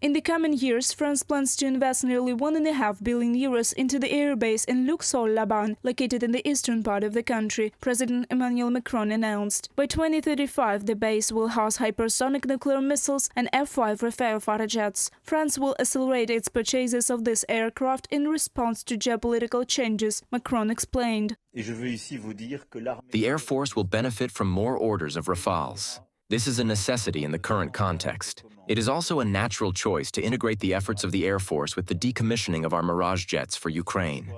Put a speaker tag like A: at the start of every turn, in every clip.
A: In the coming years, France plans to invest nearly €1.5 billion into the airbase in Luxeuil-les-Bains, located in the eastern part of the country, President Emmanuel Macron announced. By 2035, the base will house hypersonic nuclear missiles and F-5 Rafale fighter jets. France will accelerate its purchases of this aircraft in response to geopolitical changes, Macron explained.
B: The Air Force will benefit from more orders of Rafales. This is a necessity in the current context. It is also a natural choice to integrate the efforts of the Air Force with the decommissioning of our Mirage jets for Ukraine.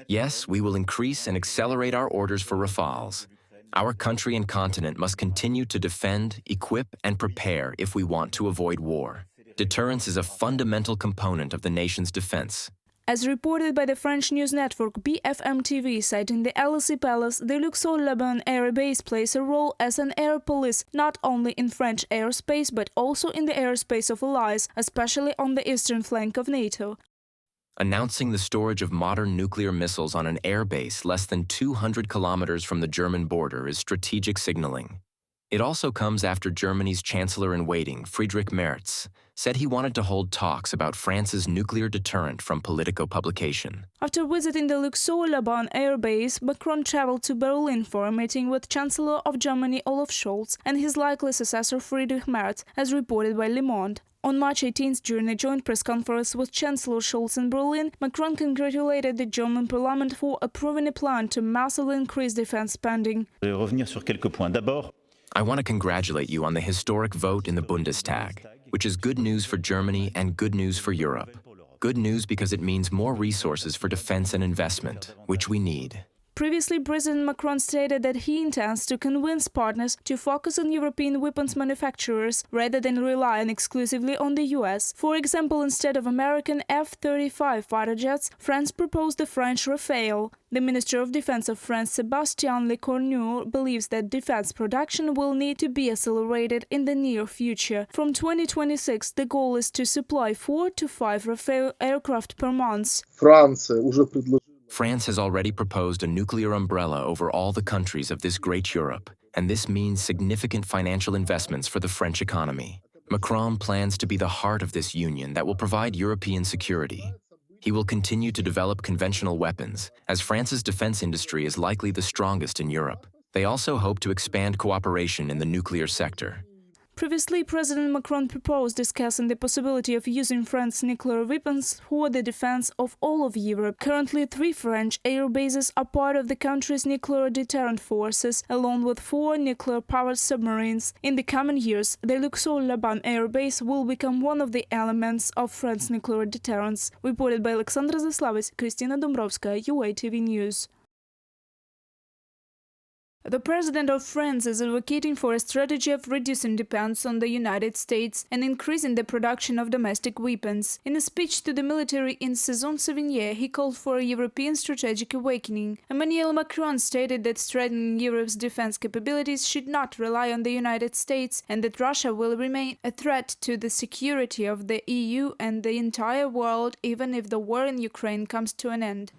B: Yes, we will increase and accelerate our orders for Rafales. Our country and continent must continue to defend, equip, and prepare if we want to avoid war. Deterrence is a fundamental component of the nation's defense.
A: As reported by the French news network BFM TV, citing the Élysée Palace, the Luxeuil-les-Bains air base plays a role as an air police not only in French airspace but also in the airspace of allies, especially on the eastern flank of NATO.
B: Announcing the storage of modern nuclear missiles on an air base less than 200 kilometers from the German border is strategic signaling. It also comes after Germany's Chancellor-in-Waiting, Friedrich Merz, said he wanted to hold talks about France's nuclear deterrent from Politico publication.
A: After visiting the Luxeuil-les-Bains air base, Macron traveled to Berlin for a meeting with Chancellor of Germany Olaf Scholz and his likely successor Friedrich Merz, as reported by Le Monde. On March 18th, during a joint press conference with Chancellor Scholz in Berlin, Macron congratulated the German parliament for approving a plan to massively increase defense spending.
B: I want to congratulate you on the historic vote in the Bundestag, which is good news for Germany and good news for Europe. Good news because it means more resources for defense and investment, which we need.
A: Previously, President Macron stated that he intends to convince partners to focus on European weapons manufacturers rather than relying exclusively on the US. For example, instead of American F-35 fighter jets, France proposed the French Rafale. The Minister of Defense of France, Sébastien Lecornu, believes that defense production will need to be accelerated in the near future. From 2026, the goal is to supply 4 to 5 Rafale aircraft per month.
B: France has already proposed a nuclear umbrella over all the countries of this great Europe, and this means significant financial investments for the French economy. Macron plans to be the heart of this union that will provide European security. He will continue to develop conventional weapons, as France's defense industry is likely the strongest in Europe. They also hope to expand cooperation in the nuclear sector.
A: Previously, President Macron proposed discussing the possibility of using France's nuclear weapons for the defense of all of Europe. Currently, 3 French air bases are part of the country's nuclear deterrent forces, along with 4 nuclear-powered submarines. In the coming years, the Luxeuil-les-Bains air base will become one of the elements of France's nuclear deterrence. Reported by Alexandra Zaslavets, Kristina Dombrovskaya, UATV News. The President of France is advocating for a strategy of reducing dependence on the United States and increasing the production of domestic weapons. In a speech to the military in Saison-Savigny, he called for a European strategic awakening. Emmanuel Macron stated that strengthening Europe's defense capabilities should not rely on the United States and that Russia will remain a threat to the security of the EU and the entire world even if the war in Ukraine comes to an end.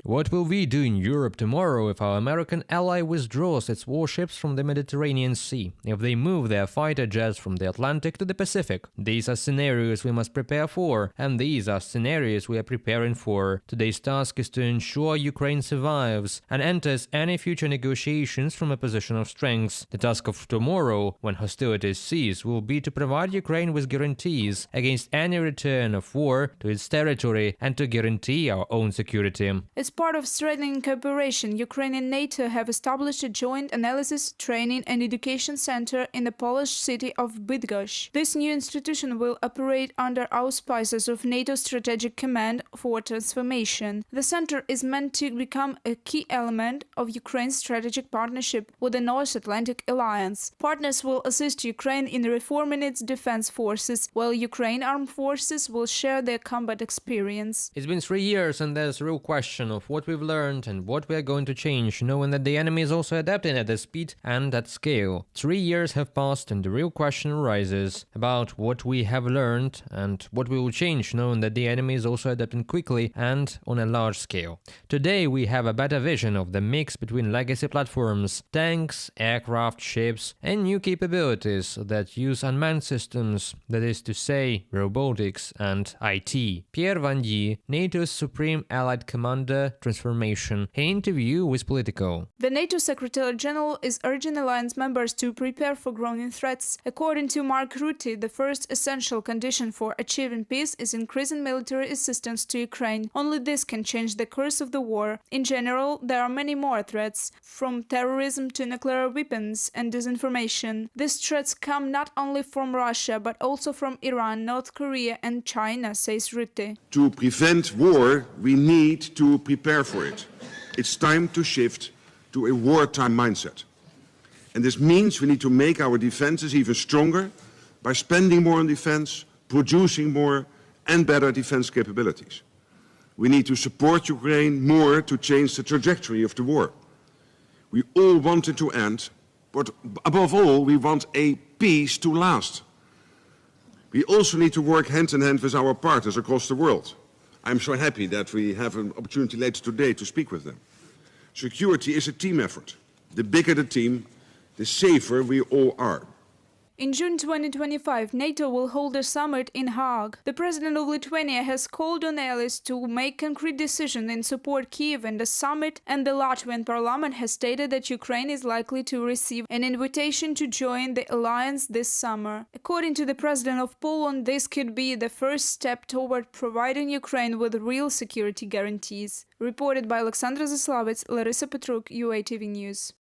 C: What will we do in Europe tomorrow if our American ally withdraws its warships from the Mediterranean Sea, if they move their fighter jets from the Atlantic to the Pacific? These are scenarios we must prepare for, and these are scenarios we are preparing for. Today's task is to ensure Ukraine survives and enters any future negotiations from a position of strength. The task of tomorrow, when hostilities cease, will be to provide Ukraine with guarantees against any return of war to its territory and to guarantee our own security.
A: As part of strengthening cooperation, Ukraine and NATO have established a joint analysis, training and education center in the Polish city of Bydgoszcz. This new institution will operate under auspices of NATO Strategic Command for Transformation. The center is meant to become a key element of Ukraine's strategic partnership with the North Atlantic Alliance. Partners will assist Ukraine in reforming its defense forces, while Ukraine armed forces will share their combat experience.
C: It's been 3 years and there's a real question of what we've learned and what we are going to change, knowing that that the enemy is also adapting at the speed and at scale. 3 years have passed and the real question arises about what we have learned and what we will change, knowing that the enemy is also adapting quickly and on a large scale. Today we have a better vision of the mix between legacy platforms, tanks, aircraft, ships, and new capabilities that use unmanned systems, that is to say, robotics and IT. Pierre Van Die, NATO's Supreme Allied Commander, Transformation, in an interview with Politico.
A: The NATO Secretary-General is urging alliance members to prepare for growing threats. According to Mark Rutte, the first essential condition for achieving peace is increasing military assistance to Ukraine. Only this can change the course of the war. In general, there are many more threats, from terrorism to nuclear weapons and disinformation. These threats come not only from Russia, but also from Iran, North Korea and China, says Rutte.
D: To prevent war, we need to prepare for it. It's time to shift to a wartime mindset. And this means we need to make our defenses even stronger by spending more on defense, producing more and better defense capabilities. We need to support Ukraine more to change the trajectory of the war. We all want it to end, but above all, we want a peace to last. We also need to work hand in hand with our partners across the world. I'm so happy that we have an opportunity later today to speak with them. Security is a team effort. The bigger the team, the safer we all are.
A: In June 2025, NATO will hold a summit in Hague. The president of Lithuania has called on allies to make concrete decisions in support Kyiv in the summit, and the Latvian parliament has stated that Ukraine is likely to receive an invitation to join the alliance this summer. According to the president of Poland, this could be the first step toward providing Ukraine with real security guarantees. Reported by Alexandra Zaslavets, Larissa Petruk, UATV News.